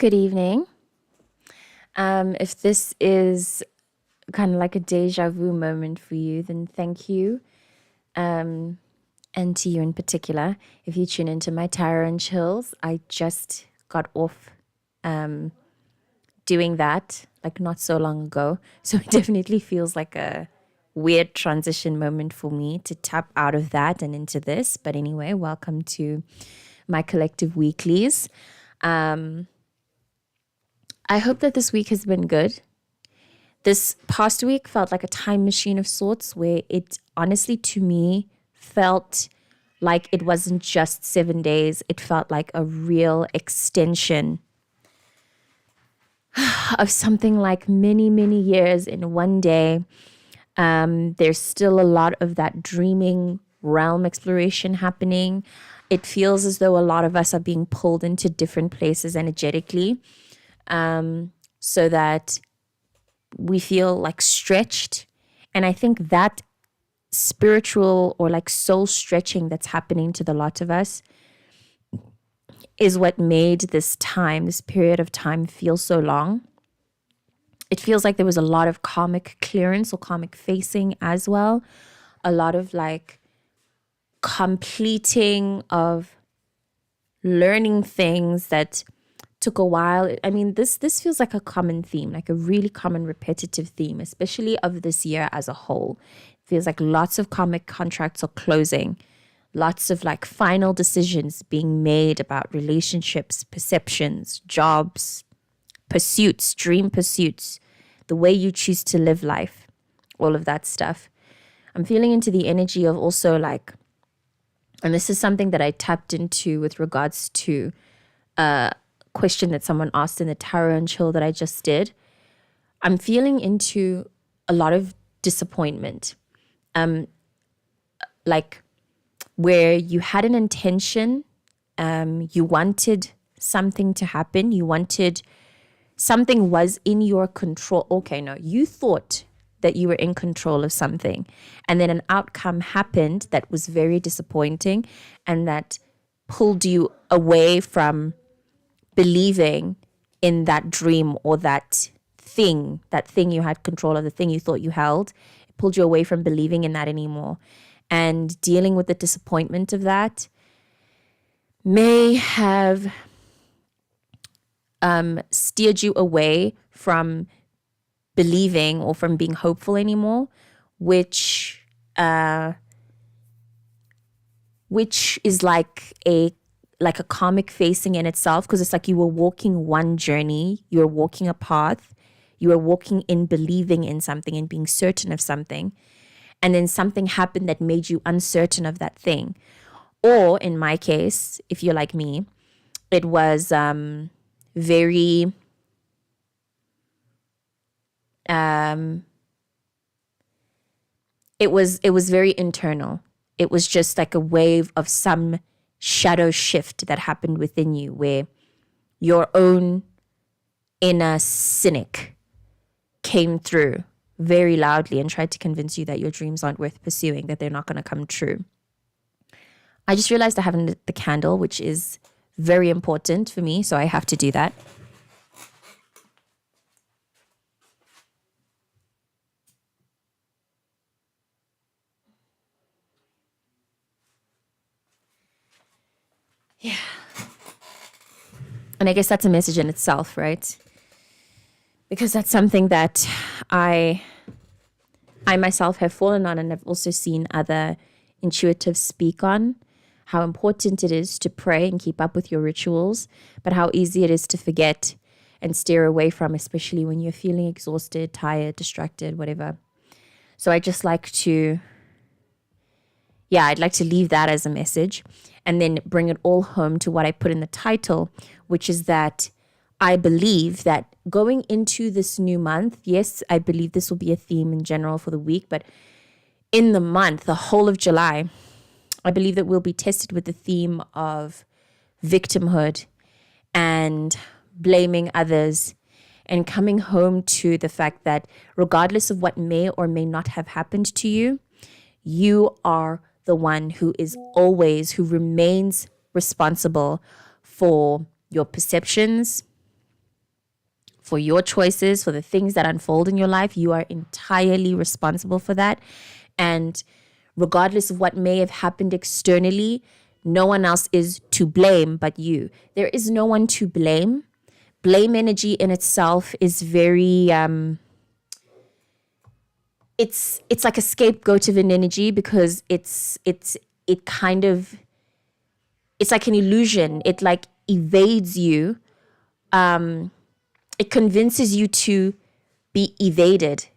Good evening. If this is kind of like a deja vu moment for you, then thank you. And to you in particular, if you tune into my Tarot and Chills, I just got off doing that like not so long ago. So it definitely feels like a weird transition moment for me to tap out of that and into this. But anyway, welcome to my collective weeklies. I hope that this week has been good. This past week felt like a time machine of sorts where it honestly to me felt like it wasn't just 7 days. It felt like a real extension of something like many, many years in one day. There's still a lot of that dreaming realm exploration happening. It feels as though a lot of us are being pulled into different places energetically, so that we feel like stretched. And I think that spiritual or like soul stretching that's happening to the lot of us is what made this period of time feel so long. It feels like there was a lot of karmic clearance or karmic facing as well. A lot of like completing of learning things that took a while. I mean, this feels like a common theme, like a really common repetitive theme, especially of this year as a whole. It feels like lots of karmic contracts are closing, lots of like final decisions being made about relationships, perceptions, jobs, pursuits, dream pursuits, the way you choose to live life, all of that stuff. I'm feeling into the energy of also like, and this is something that I tapped into with regards to question that someone asked in the Tarot and Chill that I just did. I'm feeling into a lot of disappointment. Like where you had an intention, you wanted something to happen, you wanted something was in your control. Okay, no, you thought that you were in control of something, and then an outcome happened that was very disappointing and that pulled you away from believing in that dream or that thing you had control of, the thing you thought you held. It pulled you away from believing in that anymore. And dealing with the disappointment of that may have steered you away from believing or from being hopeful anymore, which is like a karmic facing in itself, because it's like you were walking one journey, you were walking a path, you were walking in believing in something and being certain of something, and then something happened that made you uncertain of that thing. Or in my case, if you're like me, it was very it was very internal. It was just like a wave of some shadow shift that happened within you where your own inner cynic came through very loudly and tried to convince you that your dreams aren't worth pursuing, that they're not going to come true. I just realized I haven't lit the candle, which is very important for me, so I have to do that. Yeah. And I guess that's a message in itself, right? Because that's something that I myself have fallen on, and I've also seen other intuitives speak on how important it is to pray and keep up with your rituals, but how easy it is to forget and steer away from, especially when you're feeling exhausted, tired, distracted, whatever. So I'd like to leave that as a message and then bring it all home to what I put in the title, which is that I believe that going into this new month, yes, I believe this will be a theme in general for the week, but in the month, the whole of July, I believe that we'll be tested with the theme of victimhood and blaming others and coming home to the fact that regardless of what may or may not have happened to you, you are the one who remains responsible for your perceptions, for your choices, for the things that unfold in your life. You are entirely responsible for that. And regardless of what may have happened externally, no one else is to blame but you. There is no one to blame. Blame energy in itself is very it's like a scapegoat of an energy, because it's like an illusion. It like evades you. It convinces you to be evaded.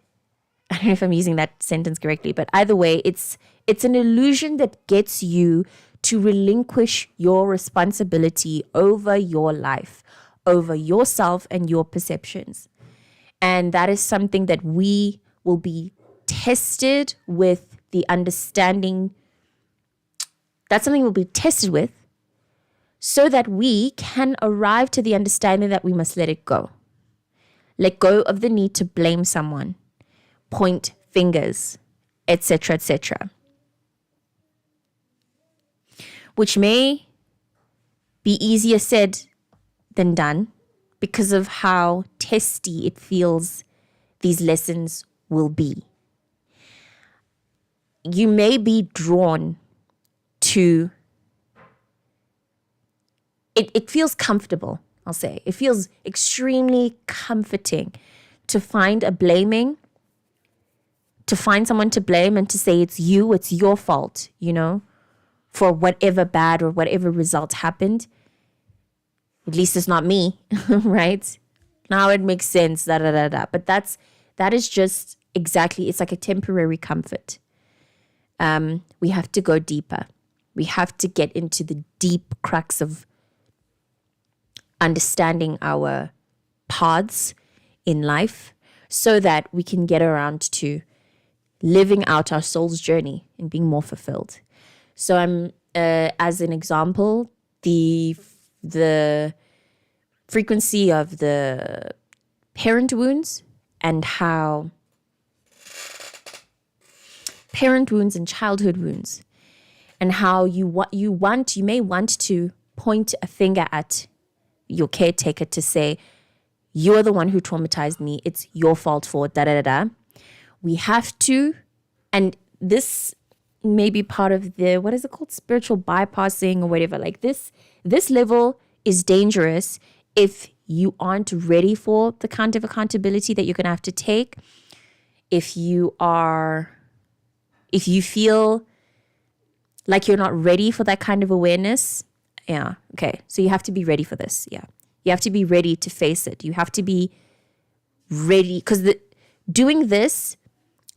I don't know if I'm using that sentence correctly, but either way, it's an illusion that gets you to relinquish your responsibility over your life, over yourself and your perceptions. And that is something that we will be tested with the understanding. That's something we'll be tested with so that we can arrive to the understanding that we must let it go. Let go of the need to blame someone, point fingers, etc., etc. Which may be easier said than done because of how testy it feels these lessons will be. You may be drawn to it feels comfortable, I'll say. It feels extremely comforting to find someone to blame and to say it's your fault, for whatever bad or whatever result happened. At least it's not me, right? Now it makes sense, But that is just exactly, it's like a temporary comfort. We have to go deeper. We have to get into the deep crux of understanding our paths in life so that we can get around to living out our soul's journey and being more fulfilled. So I'm, as an example, the frequency of the parent wounds and how parent wounds and childhood wounds, and how you may want to point a finger at your caretaker to say, you're the one who traumatized me. It's your fault for da-da-da-da. We have to, and this may be part of the, what is it called? Spiritual bypassing or whatever. Like this level is dangerous if you aren't ready for the kind of accountability that you're going to have to take. If you feel like you're not ready for that kind of awareness, yeah, okay. So you have to be ready for this, yeah. You have to be ready to face it. You have to be ready, because doing this,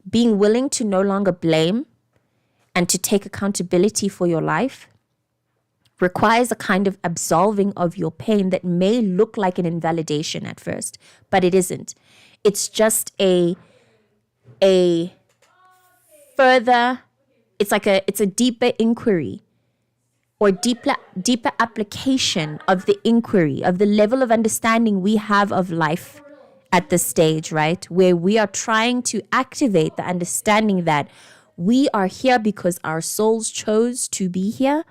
being willing to no longer blame and to take accountability for your life requires a kind of absolving of your pain that may look like an invalidation at first, but it isn't. It's just a further, it's a deeper inquiry or deeper application of the inquiry, of the level of understanding we have of life at this stage, right? Where we are trying to activate the understanding that we are here because our souls chose to be here.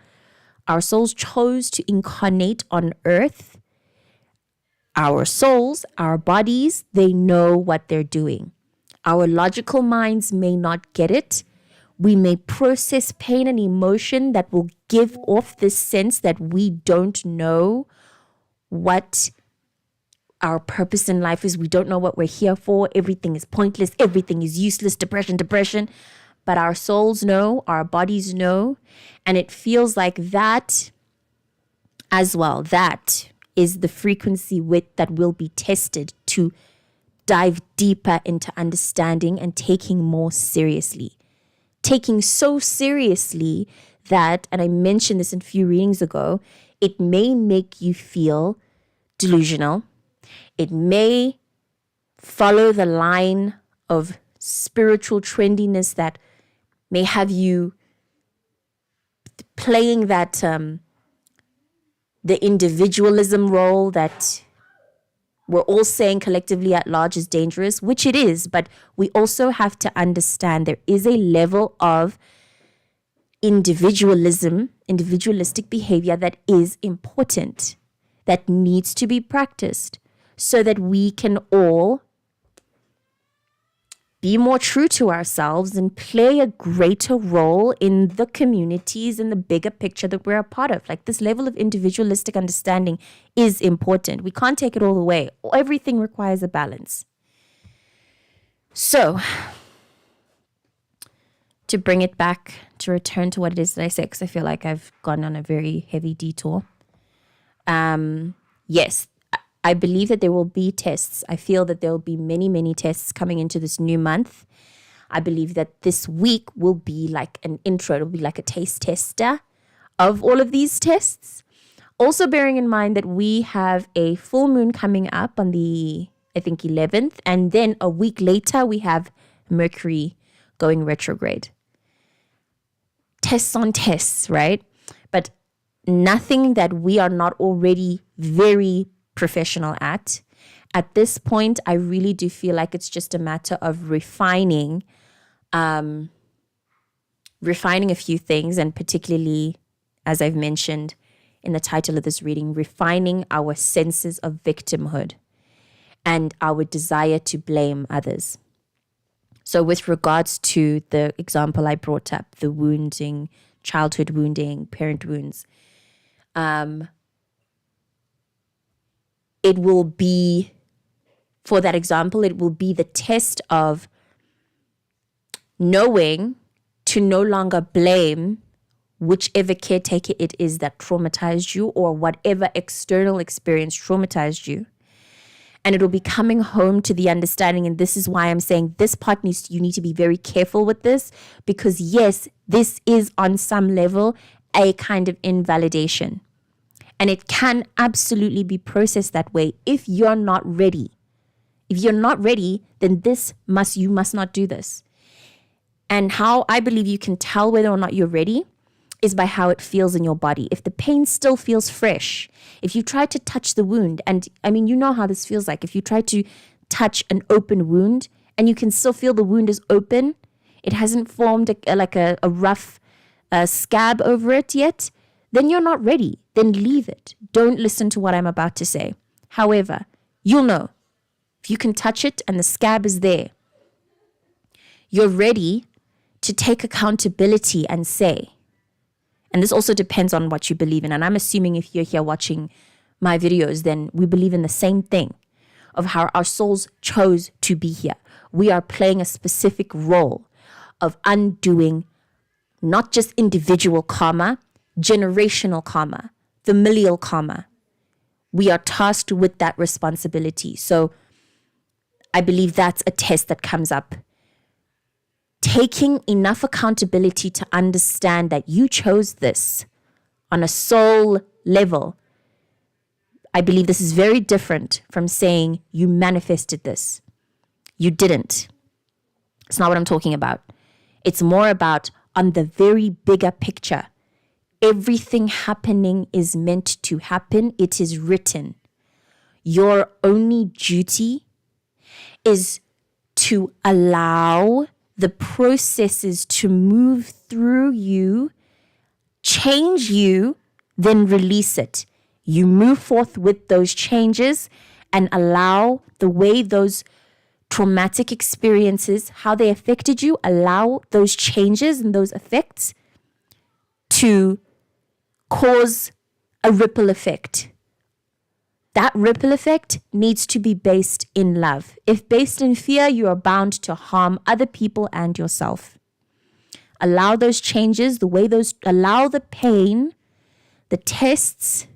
Our souls chose to incarnate on earth. Our souls, our bodies, they know what they're doing. Our logical minds may not get it. We may process pain and emotion that will give off this sense that we don't know what our purpose in life is. We don't know what we're here for. Everything is pointless. Everything is useless. Depression. But our souls know, our bodies know, and it feels like that as well. That is the frequency width that will be tested to dive deeper into understanding and taking more seriously. Taking so seriously that, and I mentioned this in a few readings ago, it may make you feel delusional. It may follow the line of spiritual trendiness that may have you playing that the individualism role that we're all saying collectively at large is dangerous, which it is, but we also have to understand there is a level of individualistic behavior that is important, that needs to be practiced. so that we can all be more true to ourselves and play a greater role in the communities and the bigger picture that we're a part of. Like, this level of individualistic understanding is important. We can't take it all away. Everything requires a balance. So, to bring it back, to return to what it is that I said, because I feel like I've gone on a very heavy detour. Yes, I believe that there will be tests. I feel that there will be many, many tests coming into this new month. I believe that this week will be like an intro. It'll be like a taste tester of all of these tests. Also bearing in mind that we have a full moon coming up on the, I think, 11th. And then a week later, we have Mercury going retrograde. Tests on tests, right? But nothing that we are not already very professional at. At this point, I really do feel like it's just a matter of refining a few things, and particularly, as I've mentioned in the title of this reading, refining our senses of victimhood and our desire to blame others. So with regards to the example I brought up, the wounding, childhood wounding, parent wounds, it will be, for that example, it will be the test of knowing to no longer blame whichever caretaker it is that traumatized you or whatever external experience traumatized you. And it'll be coming home to the understanding, and this is why I'm saying this part you need to be very careful with this, because yes, this is on some level a kind of invalidation. And it can absolutely be processed that way if you're not ready. If you're not ready, then you must not do this. And how I believe you can tell whether or not you're ready is by how it feels in your body. If the pain still feels fresh, if you try to touch the wound, and I mean, you know how this feels like. If you try to touch an open wound and you can still feel the wound is open, it hasn't formed a rough scab over it yet, then you're not ready. Then leave it. Don't listen to what I'm about to say. However, you'll know. If you can touch it and the scab is there, you're ready to take accountability and say, and this also depends on what you believe in. And I'm assuming if you're here watching my videos, then we believe in the same thing of how our souls chose to be here. We are playing a specific role of undoing not just individual karma, generational karma, familial karma. We are tasked with that responsibility. So I believe that's a test that comes up. Taking enough accountability to understand that you chose this on a soul level. I believe this is very different from saying you manifested this. You didn't. It's not what I'm talking about. It's more about on the very bigger picture. Everything happening is meant to happen. It is written. Your only duty is to allow the processes to move through you, change you, then release it. You move forth with those changes and allow the way those traumatic experiences, how they affected you, allow those changes and those effects to cause a ripple effect. That ripple effect needs to be based in love. If based in fear, you are bound to harm other people and yourself. Allow those changes, allow the pain, the tests,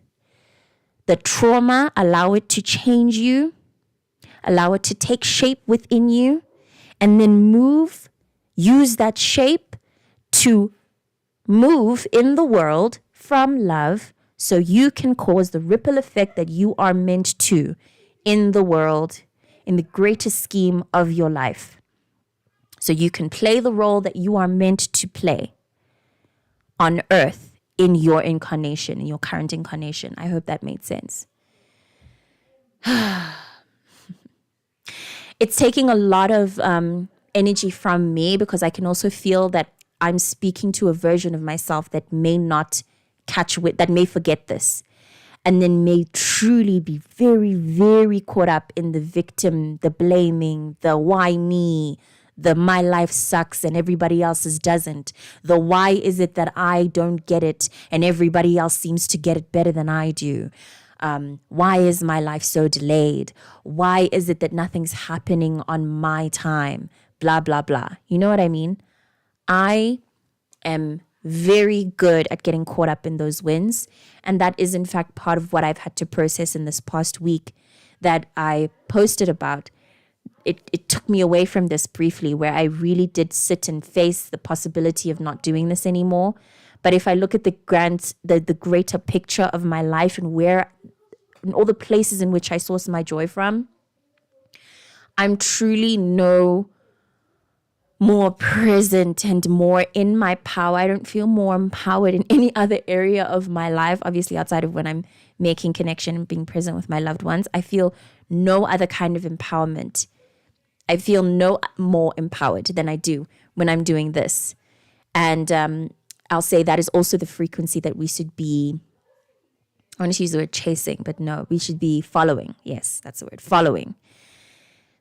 the trauma, allow it to change you, allow it to take shape within you, and then use that shape to move in the world from love, so you can cause the ripple effect that you are meant to in the world, in the greatest scheme of your life. So you can play the role that you are meant to play on earth in your incarnation, in your current incarnation. I hope that made sense. It's taking a lot of energy from me, because I can also feel that I'm speaking to a version of myself that may not that may forget this. and then may truly be very, very caught up in the victim, the blaming, the why me, the my life sucks and everybody else's doesn't, the why is it that I don't get it and everybody else seems to get it better than I do. Why is my life so delayed? Why is it that nothing's happening on my time? Blah, blah, blah. You know what I mean? I am very good at getting caught up in those wins. And that is, in fact, part of what I've had to process in this past week that I posted about. It took me away from this briefly, where I really did sit and face the possibility of not doing this anymore. But if I look at the greater picture of my life and all the places in which I source my joy from, I'm truly no more present and more in my power. I don't feel more empowered in any other area of my life, obviously outside of when I'm making connection and being present with my loved ones. I feel no other kind of empowerment. I feel no more empowered than I do when I'm doing this. And I'll say that is also the frequency that we should be, I want to use the word chasing, but no, we should be following. Yes, that's the word, following.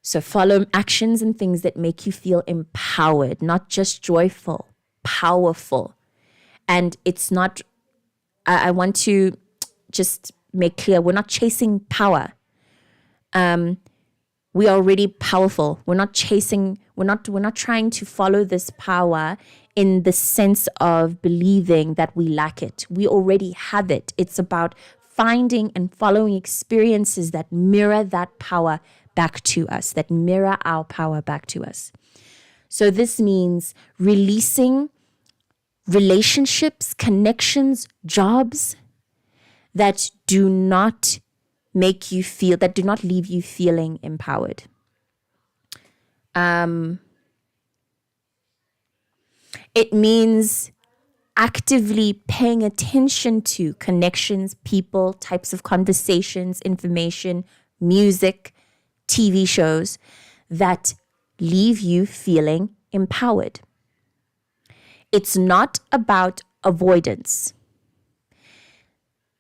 So follow actions and things that make you feel empowered, not just joyful, powerful. And it's not, I want to just make clear, we're not chasing power. We are already powerful. We're not trying to follow this power in the sense of believing that we lack it. We already have it. It's about finding and following experiences that mirror that power back to us, that mirror our power back to us. So this means releasing relationships, connections, jobs that do not make you feel, that do not leave you feeling empowered. It means actively paying attention to connections, people, types of conversations, information, music, TV shows that leave you feeling empowered. It's not about avoidance.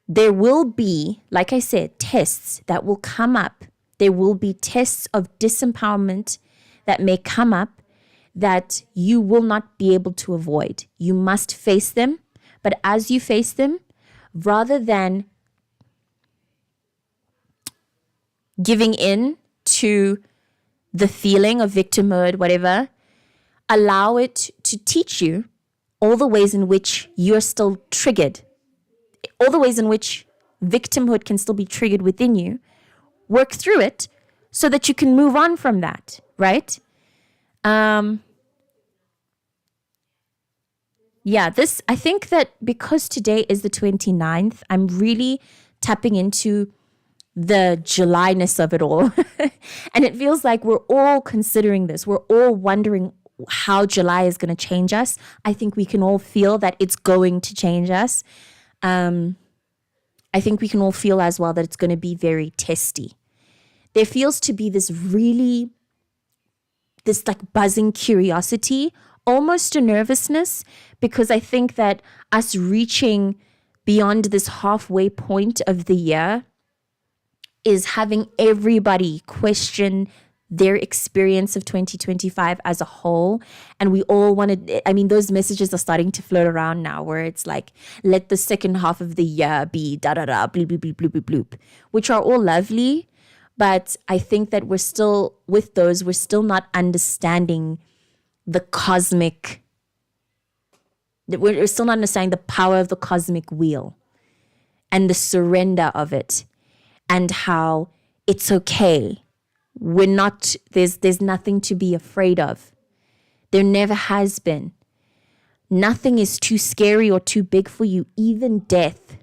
There will be, like I said, tests that will come up. There will be tests of disempowerment that may come up that you will not be able to avoid. You must face them. But as you face them, rather than giving in to the feeling of victimhood, whatever, allow it to teach you all the ways in which you're still triggered, all the ways in which victimhood can still be triggered within you. Work through it so that you can move on from that, right? I think that because today is the 29th, I'm really tapping into the July-ness of it all. And it feels like we're all considering this. We're all wondering how July is going to change us. I think we can all feel that it's going to change us. I think we can all feel as well that it's going to be very testy. There feels to be this like buzzing curiosity, almost a nervousness, because I think that us reaching beyond this halfway point of the year is having everybody question their experience of 2025 as a whole. And we all those messages are starting to float around now where it's like, let the second half of the year be da-da-da, bloop, bloop, bloop, bloop, bloop, bloop, which are all lovely. But I think that we're still not understanding the cosmic, we're still not understanding the power of the cosmic wheel and the surrender of it and how it's okay. There's nothing to be afraid of. There never has been. Nothing is too scary or too big for you, even death,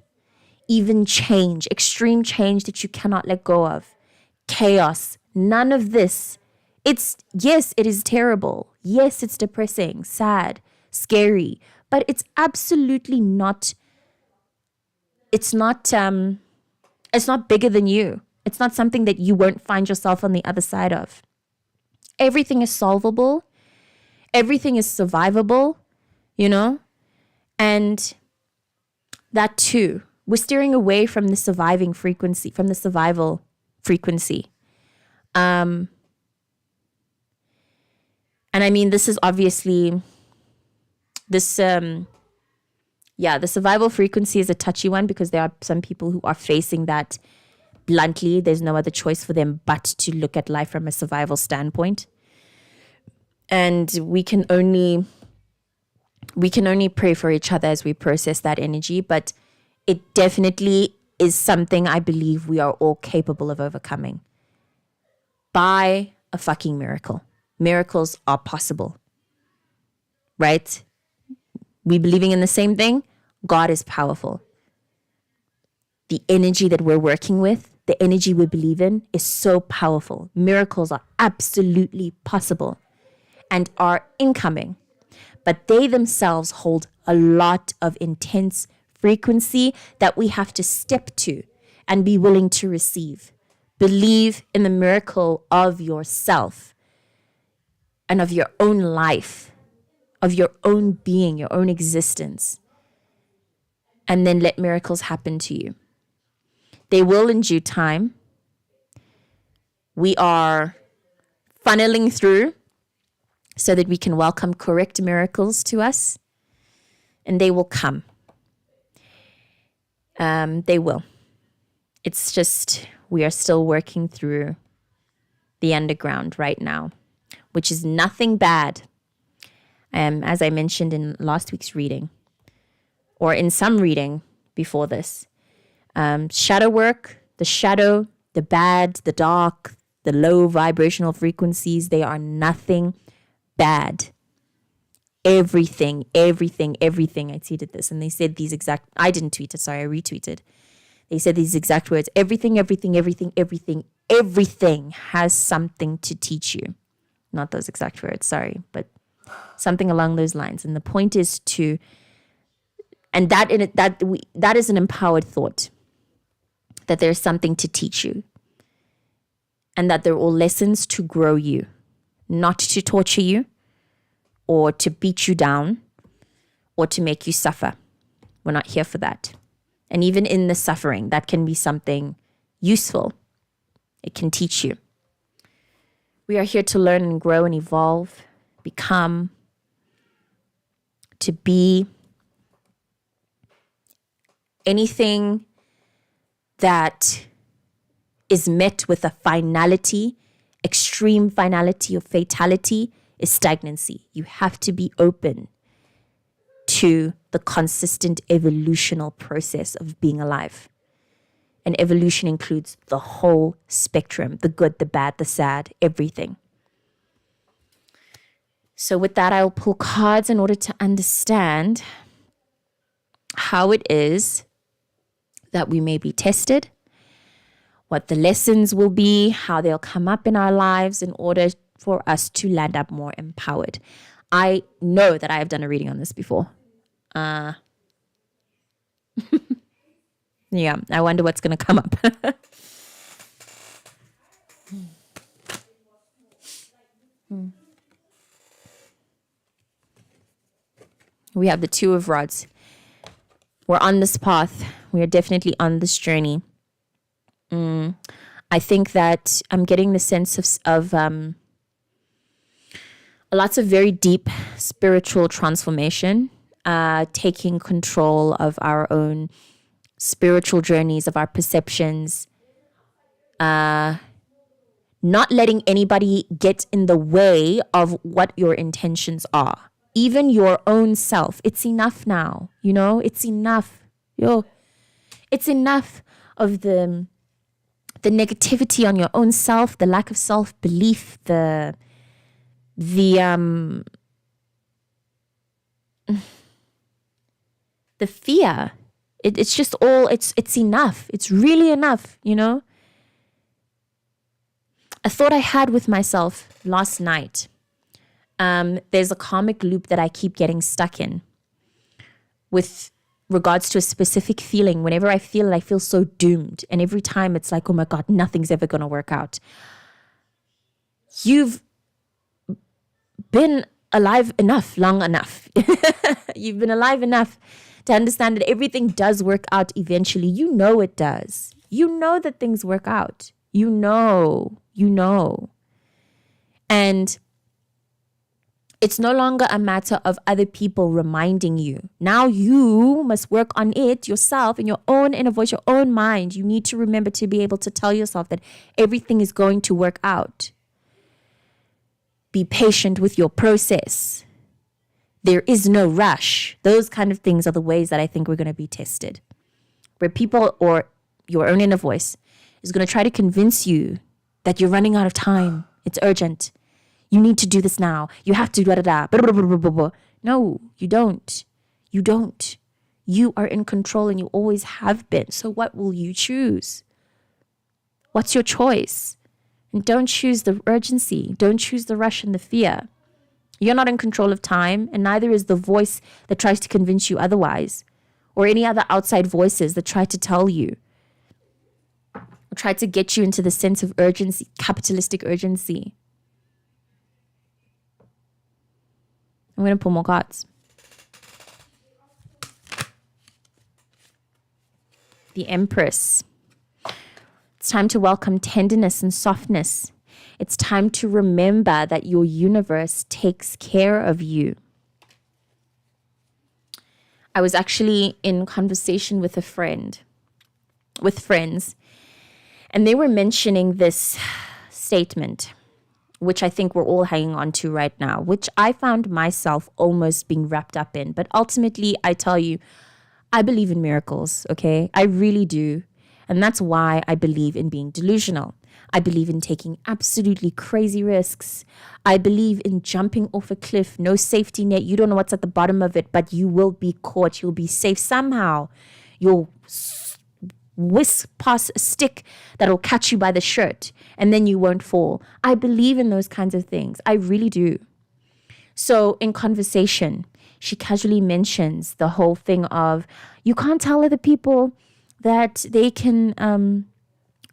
even change, extreme change that you cannot let go of. Chaos, none of this. Yes, it is terrible. Yes, it's depressing, sad, scary, but it's absolutely not, it's not bigger than you. It's not something that you won't find yourself on the other side of. Everything is solvable. Everything is survivable, and that too, We're steering away from the survival frequency. And I mean, this is obviously the survival frequency is a touchy one because there are some people who are facing that bluntly. There's no other choice for them but to look at life from a survival standpoint. And we can only pray for each other as we process that energy. But it definitely is something I believe we are all capable of overcoming by a fucking miracle. Miracles are possible, right? We believing in the same thing. God is powerful. The energy that we're working with, the energy we believe in is so powerful. Miracles are absolutely possible and are incoming, but they themselves hold a lot of intense frequency that we have to step to and be willing to receive. Believe in the miracle of yourself and of your own life, of your own being, your own existence, and then let miracles happen to you. They will in due time. We are funneling through so that we can welcome correct miracles to us, and they will come. They will. It's just we are still working through the underground right now, which is nothing bad. As I mentioned in last week's reading, or in some reading before this, shadow work, the shadow, the bad, the dark, the low vibrational frequencies, they are nothing bad. Everything. I tweeted this and they said these exact, I didn't tweet it, sorry, I retweeted. They said these exact words, everything has something to teach you. Not those exact words, sorry, but something along those lines. And the point is to, and that is an empowered thought, that there's something to teach you and that they're all lessons to grow you, not to torture you or to beat you down or to make you suffer. We're not here for that. And even in the suffering, that can be something useful. It can teach you. We are here to learn and grow and evolve, become, to be anything that is met with a finality, extreme finality or fatality, is stagnancy. You have to be open to the consistent evolutional process of being alive. And evolution includes the whole spectrum, the good, the bad, the sad, everything. So with that, I'll pull cards in order to understand how it is that we may be tested, what the lessons will be, how they'll come up in our lives in order for us to land up more empowered. I know that I have done a reading on this before. Yeah, I wonder what's going to come up. We have the Two of Rods. We're on this path. We are definitely on this journey. I think that I'm getting the sense of lots of very deep spiritual transformation, taking control of our own spiritual journeys, of our perceptions, not letting anybody get in the way of what your intentions are. Even your own self. It's enough now, it's enough. It's enough of the negativity on your own self, the lack of self-belief, the fear. It's just all, it's enough. It's really enough, A thought I had with myself last night. There's a karmic loop that I keep getting stuck in with regards to a specific feeling. Whenever I feel it, I feel so doomed. And every time it's like, oh my God, nothing's ever going to work out. You've been alive enough, long enough. You've been alive enough to understand that everything does work out eventually. You know it does. You know that things work out. You know. And it's no longer a matter of other people reminding you. Now you must work on it yourself in your own inner voice, your own mind. You need to remember to be able to tell yourself that everything is going to work out. Be patient with your process. There is no rush. Those kind of things are the ways that I think we're going to be tested. Where people or your own inner voice is going to try to convince you that you're running out of time. It's urgent. You need to do this now. You have to da. No, you don't. You don't. You are in control and you always have been. So what will you choose? What's your choice? And don't choose the urgency. Don't choose the rush and the fear. You're not in control of time, and neither is the voice that tries to convince you otherwise, or any other outside voices that try to tell you, or try to get you into the sense of urgency, capitalistic urgency. I'm going to pull more cards. The Empress. It's time to welcome tenderness and softness. It's time to remember that your universe takes care of you. I was actually in conversation with friends, and they were mentioning this statement, which I think we're all hanging on to right now, which I found myself almost being wrapped up in. But ultimately, I tell you, I believe in miracles, okay? I really do. And that's why I believe in being delusional. I believe in taking absolutely crazy risks. I believe in jumping off a cliff, no safety net. You don't know what's at the bottom of it, but you will be caught. You'll be safe somehow. You'll whisk past a stick that'll catch you by the shirt, and then you won't fall. I believe in those kinds of things. I really do. So in conversation, she casually mentions the whole thing of, you can't tell other people that they can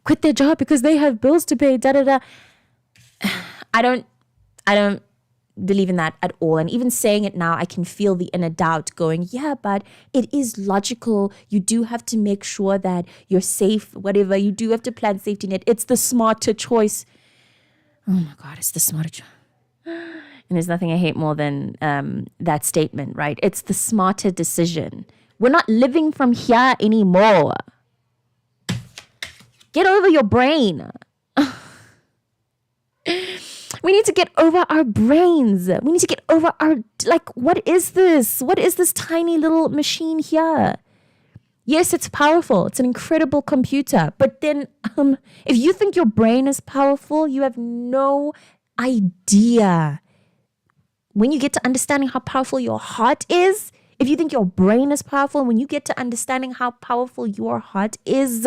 quit their job because they have bills to pay, I don't believe in that at all. And even saying it now, I can feel the inner doubt going, yeah, but it is logical. You do have to make sure that you're safe, whatever. You do have to plan safety net. It's the smarter choice. Oh my God, it's the smarter choice. And there's nothing I hate more than that statement, right? It's the smarter decision. We're not living from here anymore. Get over your brain. We need to get over our brains. We need to get over what is this? What is this tiny little machine here? Yes, it's powerful. It's an incredible computer. But then if you think your brain is powerful, you have no idea. When you get to understanding how powerful your heart is, if you think your brain is powerful, when you get to understanding how powerful your heart is,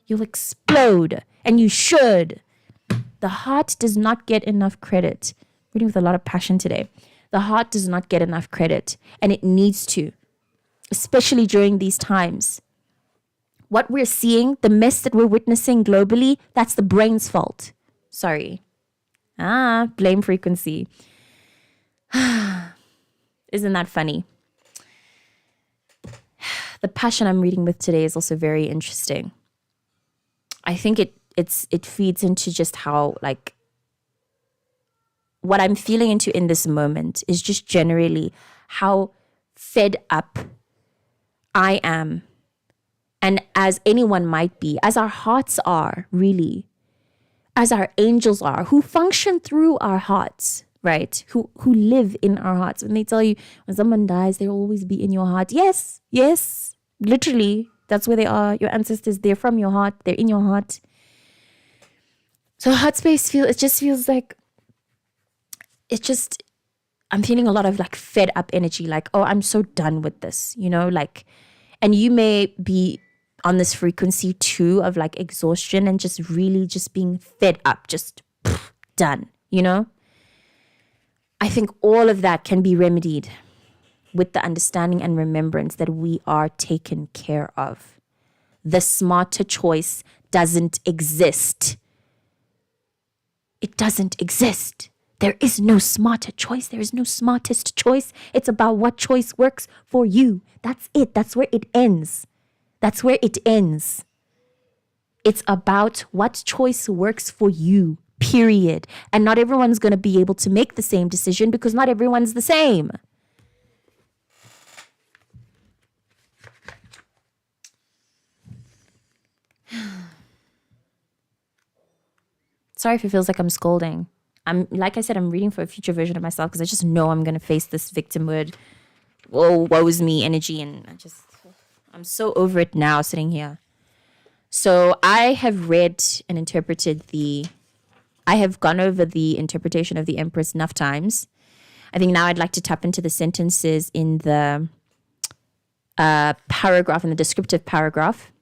you'll explode. And you should. The heart does not get enough credit. Reading with a lot of passion today. The heart does not get enough credit, and it needs to, especially during these times. What we're seeing, the mess that we're witnessing globally, that's the brain's fault. Sorry. Blame frequency. Isn't that funny? The passion I'm reading with today is also very interesting. I think it feeds into just how, what I'm feeling into in this moment is just generally how fed up I am, and as anyone might be, as our hearts are, really, as our angels are, who function through our hearts, right? Who live in our hearts. When they tell you when someone dies, they'll always be in your heart. Yes, literally, that's where they are. Your ancestors, they're from your heart. They're in your heart. So heart space just feels like, I'm feeling a lot of fed up energy. I'm so done with this, and you may be on this frequency too of exhaustion and just really just being fed up, just done, I think all of that can be remedied with the understanding and remembrance that we are taken care of. The smarter choice doesn't exist. It doesn't exist. There is no smarter choice. There is no smartest choice. It's about what choice works for you. That's it. That's where it ends. That's where it ends. It's about what choice works for you, period. And not everyone's going to be able to make the same decision because not everyone's the same. Sorry if it feels like I'm scolding. Like I said, I'm reading for a future version of myself because I just know I'm going to face this victimhood, woe's me energy. And I'm so over it now sitting here. So I have read and I have gone over the interpretation of the Empress enough times. I think now I'd like to tap into the sentences in the paragraph, in the descriptive paragraph.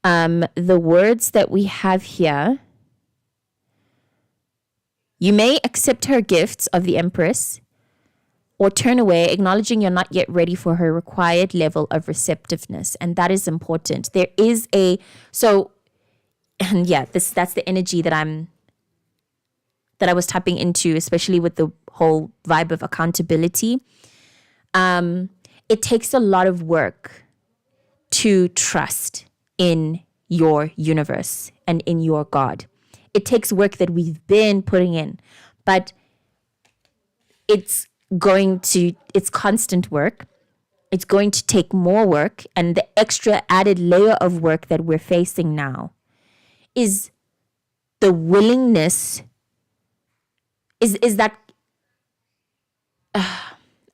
The words that we have here: you may accept her gifts of the Empress or turn away, acknowledging you're not yet ready for her required level of receptiveness. And that is important. There is that's the energy that I was tapping into, especially with the whole vibe of accountability. It takes a lot of work to trust in your universe and in your God. It takes work that we've been putting in, but it's constant work. It's going to take more work, and the extra added layer of work that we're facing now is the willingness is that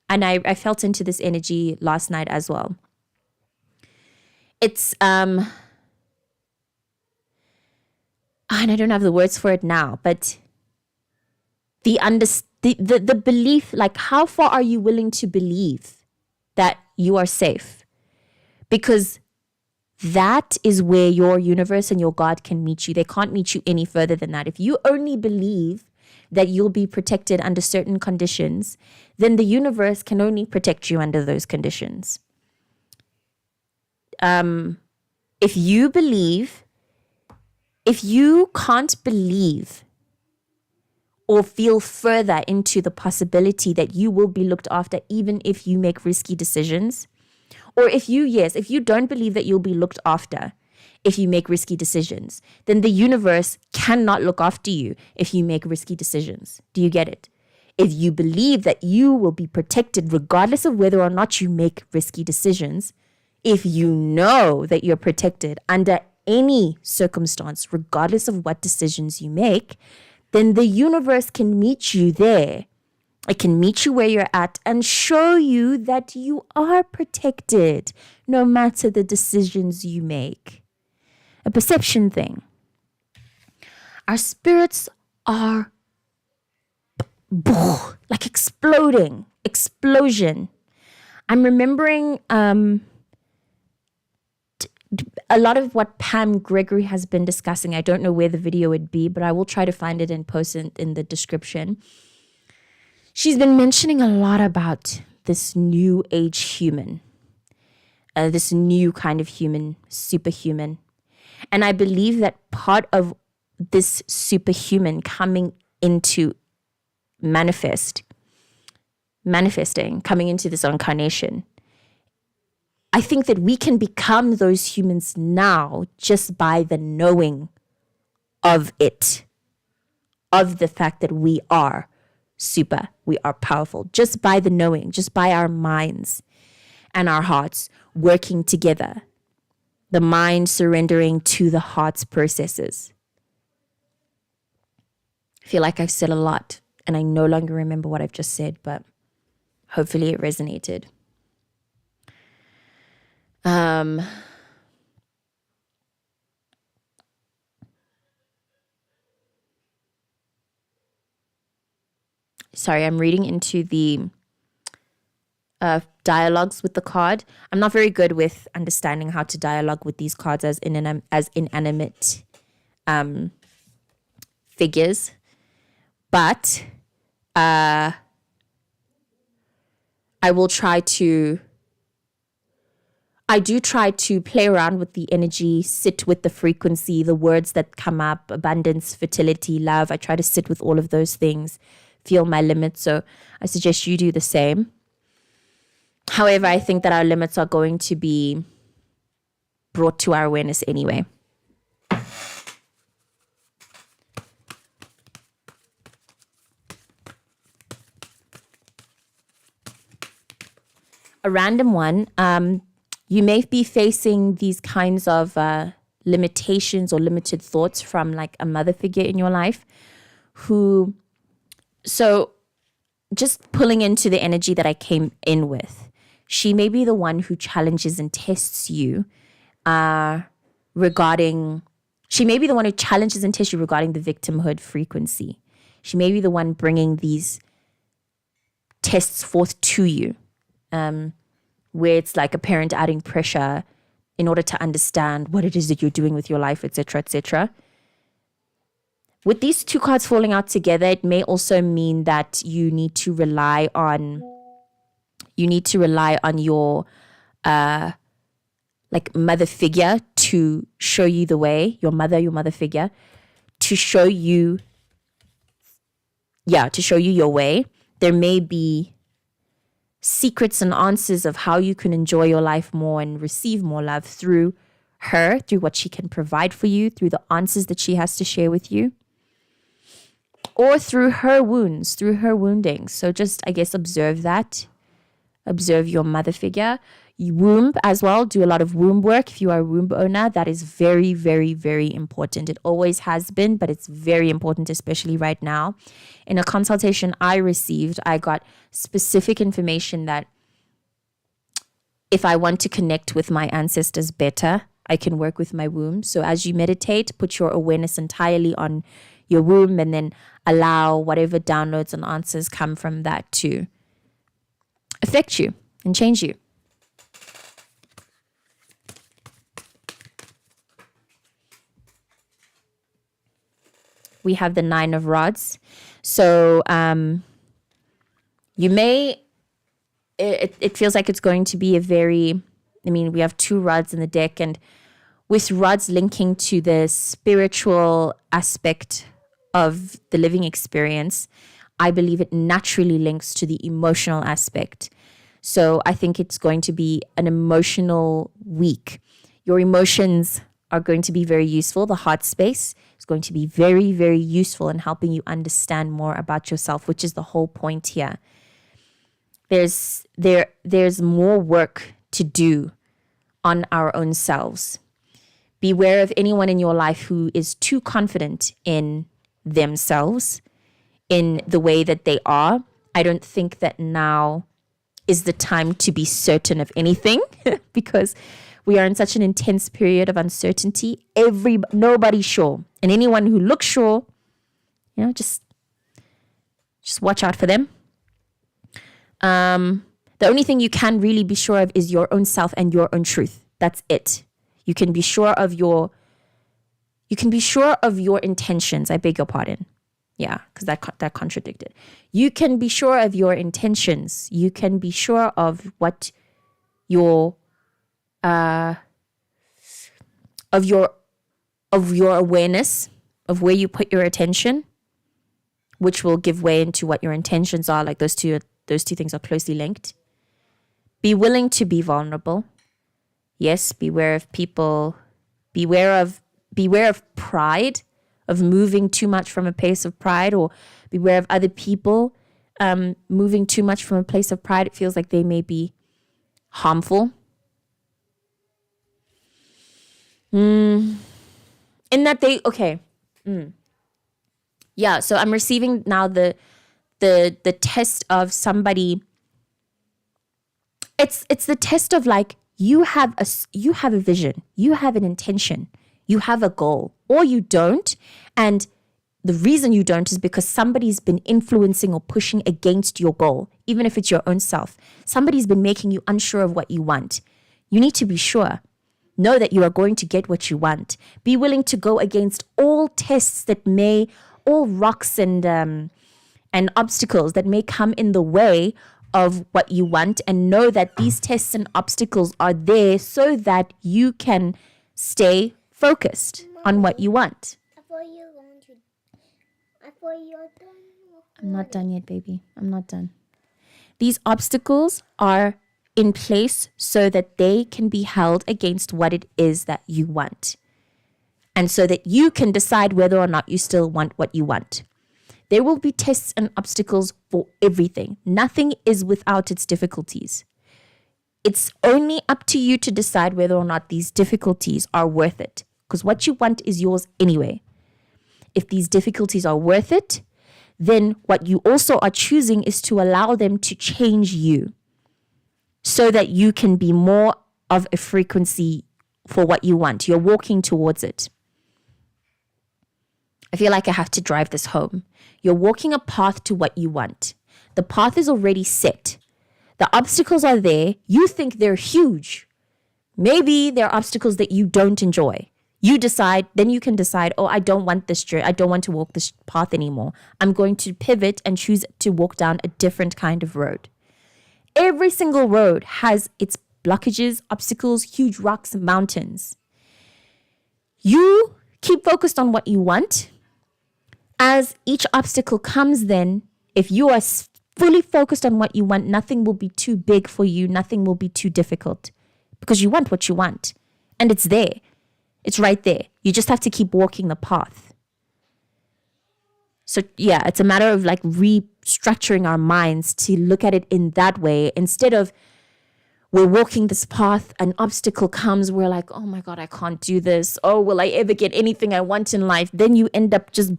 and I felt into this energy last night as well. It's and I don't have the words for it now, but the belief, like how far are you willing to believe that you are safe? Because that is where your universe and your God can meet you. They can't meet you any further than that. If you only believe that you'll be protected under certain conditions, then the universe can only protect you under those conditions. If you can't believe or feel further into the possibility that you will be looked after even if you make risky decisions, or if you don't believe that you'll be looked after if you make risky decisions, then the universe cannot look after you if you make risky decisions. Do you get it? If you believe that you will be protected regardless of whether or not you make risky decisions, if you know that you're protected under any circumstance, regardless of what decisions you make, then the universe can meet you there. It can meet you where you're at and show you that you are protected no matter the decisions you make. A perception thing. Our spirits are like explosion. I'm remembering a lot of what Pam Gregory has been discussing. I don't know where the video would be, but I will try to find it and post it in the description. She's been mentioning a lot about this new age human, this new kind of human, superhuman. And I believe that part of this superhuman coming into manifesting, coming into this incarnation, I think that we can become those humans now just by the knowing of it, of the fact that we are super, we are powerful, just by the knowing, just by our minds and our hearts working together, the mind surrendering to the heart's processes. I feel like I've said a lot and I no longer remember what I've just said, but hopefully it resonated. Sorry, I'm reading into the dialogues with the card. I'm not very good with understanding how to dialogue with these cards as inanimate figures, but I will try to I do try to play around with the energy, sit with the frequency, the words that come up, abundance, fertility, love. I try to sit with all of those things, feel my limits. So I suggest you do the same. However, I think that our limits are going to be brought to our awareness anyway. A random one. You may be facing these kinds of limitations or limited thoughts from like a mother figure in your life so just pulling into the energy that I came in with, she may be the one who challenges and tests you regarding the victimhood frequency. She may be the one bringing these tests forth to you. Where it's like a parent adding pressure in order to understand what it is that you're doing with your life, etc., etc. With these two cards falling out together, it may also mean that you need to rely on your like mother figure to show you the way, your mother figure, to show you your way. There may be secrets and answers of how you can enjoy your life more and receive more love through her, through what she can provide for you, through the answers that she has to share with you, or through her wounds, through her wounding. So just, I guess, observe that. Observe your mother figure. Womb as well. Do a lot of womb work. If you are a womb owner, that is very, very, very important. It always has been, but it's very important, especially right now. In a consultation I received, I got specific information that if I want to connect with my ancestors better, I can work with my womb. So as you meditate, put your awareness entirely on your womb and then allow whatever downloads and answers come from that to affect you and change you. We have the 9 of rods. So it feels like it's going to be we have 2 rods in the deck, and with rods linking to the spiritual aspect of the living experience, I believe it naturally links to the emotional aspect. So I think it's going to be an emotional week. Your emotions are going to be very useful. The heart space is going to be very, very useful in helping you understand more about yourself, which is the whole point here. There's more work to do on our own selves. Beware of anyone in your life who is too confident in themselves, in the way that they are. I don't think that now is the time to be certain of anything because we are in such an intense period of uncertainty. Nobody's sure. And anyone who looks sure, just watch out for them. The only thing you can really be sure of is your own self and your own truth. That's it. You can be sure of your intentions. I beg your pardon. Yeah, because that contradicted. You can be sure of your intentions. You can be sure of what your of your awareness of where you put your attention, which will give way into what your intentions are. Like those two things are closely linked. Be willing to be vulnerable. Yes, beware of people. Beware of pride, of moving too much from a place of pride, or beware of other people moving too much from a place of pride. It feels like they may be harmful. In that Yeah, so I'm receiving now the test of somebody. It's the test of like you have a vision, you have an intention, you have a goal, or you don't. And the reason you don't is because somebody's been influencing or pushing against your goal, even if it's your own self. Somebody's been making you unsure of what you want. You need to be sure. Know that you are going to get what you want. Be willing to go against all tests all rocks and obstacles that may come in the way of what you want, and know that these tests and obstacles are there so that you can stay focused on what you want. I'm not done yet, baby. I'm not done. These obstacles are in place so that they can be held against what it is that you want. And so that you can decide whether or not you still want what you want. There will be tests and obstacles for everything. Nothing is without its difficulties. It's only up to you to decide whether or not these difficulties are worth it. Because what you want is yours anyway. If these difficulties are worth it, then what you also are choosing is to allow them to change you so that you can be more of a frequency for what you want. You're walking towards it. I feel like I have to drive this home. You're walking a path to what you want. The path is already set. The obstacles are there. You think they're huge. Maybe they're obstacles that you don't enjoy. You decide, then you can decide, oh, I don't want this journey. I don't want to walk this path anymore. I'm going to pivot and choose to walk down a different kind of road. Every single road has its blockages, obstacles, huge rocks, mountains. You keep focused on what you want. As each obstacle comes, then, if you are fully focused on what you want, nothing will be too big for you. Nothing will be too difficult because you want what you want. And it's there. It's right there. You just have to keep walking the path. So yeah, it's a matter of like restructuring our minds to look at it in that way. Instead of we're walking this path, an obstacle comes, we're like, oh my God, I can't do this. Oh, will I ever get anything I want in life? Then you end up just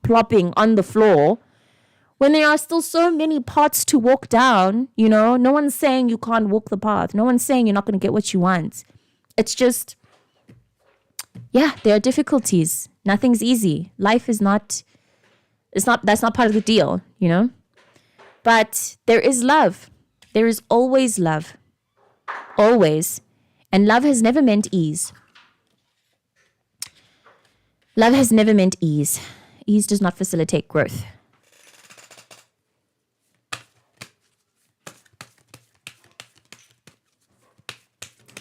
plopping on the floor when there are still so many paths to walk down. You know, no one's saying you can't walk the path. No one's saying you're not going to get what you want. It's just, yeah, there are difficulties. Nothing's easy. Life is not, that's not part of the deal, you know? But there is love. There is always love. Always. And love has never meant ease. Love has never meant ease. Ease does not facilitate growth.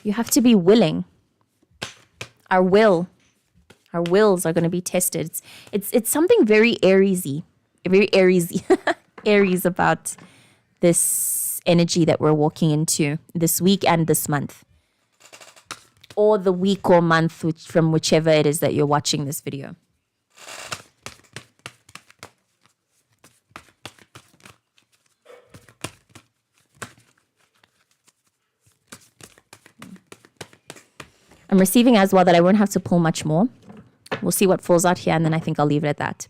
You have to be willing. Our wills are going to be tested. It's something very Ariesy, very Ariesy, Aries about this energy that we're walking into this week and this month, or the week or month, from whichever it is that you're watching this video. I'm receiving as well that I won't have to pull much more. We'll see what falls out here, and then I think I'll leave it at that.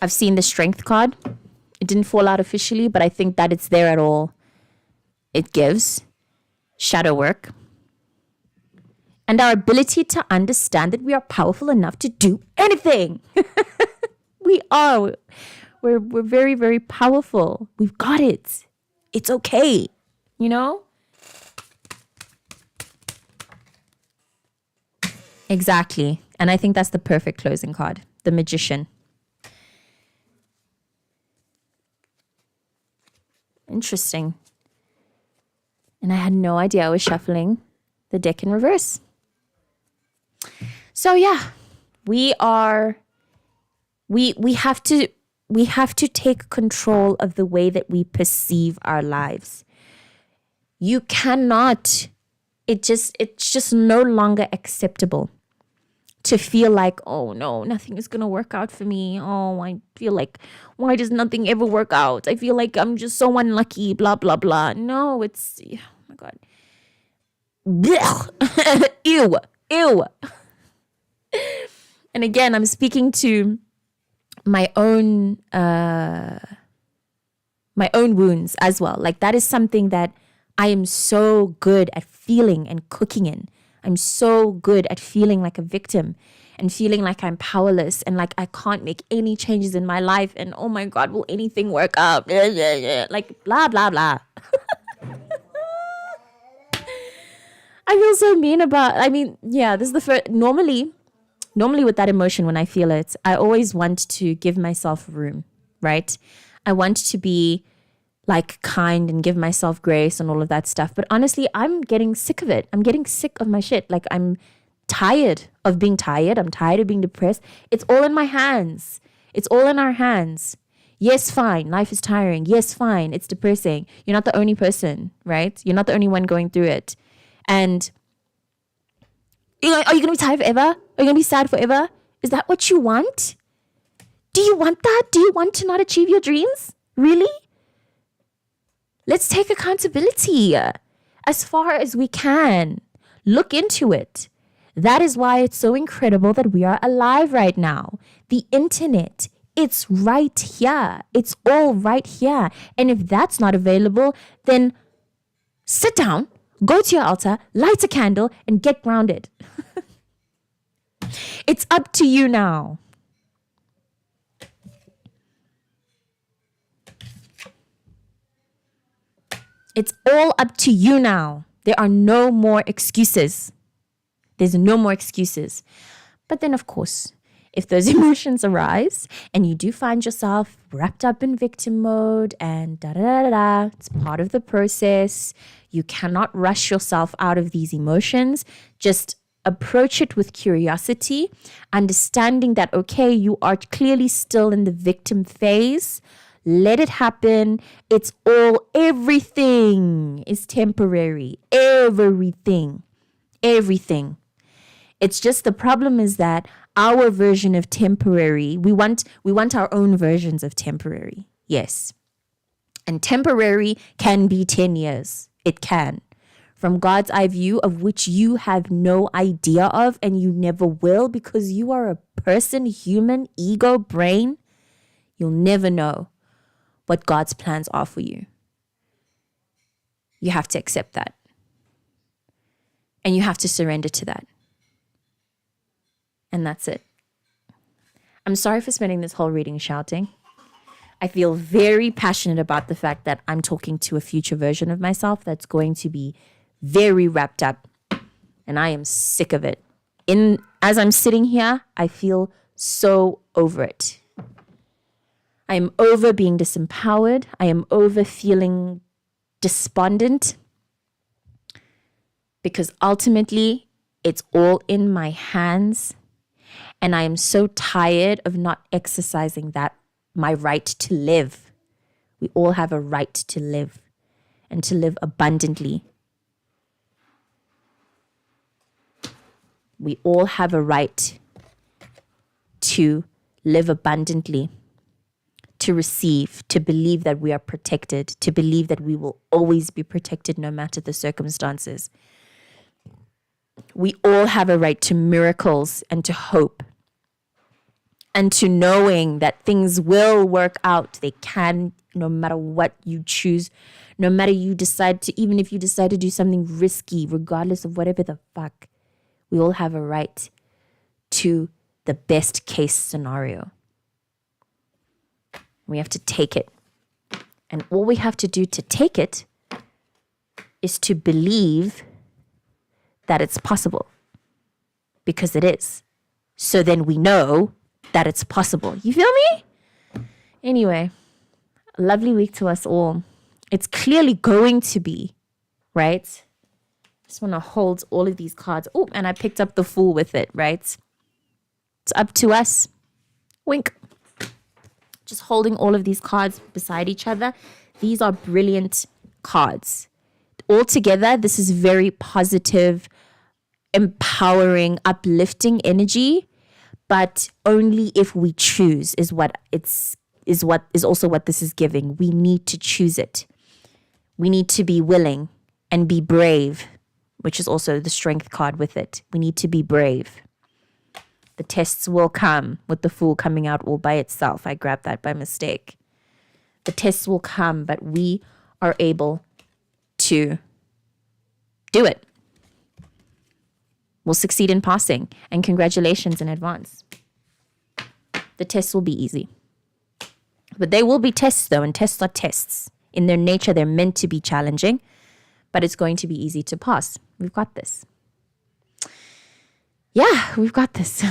I've seen the strength card. It didn't fall out officially, but I think that it's there at all. It gives shadow work and our ability to understand that we are powerful enough to do anything. We are. We're very, very powerful. We've got it. It's okay, you know? Exactly. And I think that's the perfect closing card, the Magician. Interesting. And I had no idea I was shuffling the deck in reverse. So yeah, we have to take control of the way that we perceive our lives. You cannot, it's just no longer acceptable to feel like, oh no, nothing is going to work out for me. Oh, I feel like, why does nothing ever work out? I feel like I'm just so unlucky, blah, blah, blah. No, it's, oh my God. Ew, ew. And again, I'm speaking to my own wounds as well. Like that is something that I am so good at feeling and cooking in. I'm so good at feeling like a victim and feeling like I'm powerless and like I can't make any changes in my life. And oh my God, will anything work out? Like blah, blah, blah. I feel so mean about, this is the first, normally normally with that emotion, when I feel it, I always want to give myself room, right? I want to be like kind and give myself grace and all of that stuff. But honestly, I'm getting sick of it. I'm getting sick of my shit. Like, I'm tired of being tired. I'm tired of being depressed. It's all in my hands. It's all in our hands. Yes, fine. Life is tiring. Yes, fine. It's depressing. You're not the only person, right? You're not the only one going through it. And are you going to be tired forever? Are you going to be sad forever? Is that what you want? Do you want that? Do you want to not achieve your dreams? Really? Let's take accountability as far as we can. Look into it. That is why it's so incredible that we are alive right now. The internet, it's right here. It's all right here. And if that's not available, then sit down, go to your altar, light a candle, and get grounded. It's up to you now. It's all up to you now. There are no more excuses. There's no more excuses. But then, of course, if those emotions arise and you do find yourself wrapped up in victim mode and da-da-da-da-da, it's part of the process. You cannot rush yourself out of these emotions. Just approach it with curiosity, understanding that, okay, you are clearly still in the victim phase. Let it happen. It's all, everything is temporary. Everything. It's just the problem is that our version of temporary, we want our own versions of temporary. Yes. And temporary can be 10 years. It can. From God's eye view, of which you have no idea of and you never will, because you are a person, human, ego, brain. You'll never know what God's plans are for you. You have to accept that. And you have to surrender to that. And that's it. I'm sorry for spending this whole reading shouting. I feel very passionate about the fact that I'm talking to a future version of myself that's going to be very wrapped up. And I am sick of it. As I'm sitting here, I feel so over it. I am over being disempowered. I am over feeling despondent. Because ultimately, it's all in my hands. And I am so tired of not exercising my right to live. We all have a right to live and to live abundantly. We all have a right to live abundantly, to receive, to believe that we are protected, to believe that we will always be protected no matter the circumstances. We all have a right to miracles and to hope and to knowing that things will work out. They can, no matter what you choose, no matter even if you decide to do something risky, regardless of whatever the fuck, we all have a right to the best case scenario. We have to take it. And all we have to do to take it is to believe that it's possible. Because it is. So then we know that it's possible. You feel me? Anyway, a lovely week to us all. It's clearly going to be, right? Just want to hold all of these cards. Oh, and I picked up the Fool with it, right? It's up to us. Wink. Just holding all of these cards beside each other. These are brilliant cards. Altogether, this is very positive, empowering, uplifting energy, but only if we choose is also what this is giving. We need to choose it. We need to be willing and be brave, which is also the Strength card with it. We need to be brave. The tests will come with the Fool coming out all by itself. I grabbed that by mistake. The tests will come, but we are able to do it. We'll succeed in passing, and congratulations in advance. The tests will be easy. But they will be tests though, and tests are tests. In their nature, they're meant to be challenging, but it's going to be easy to pass. We've got this. Yeah, we've got this.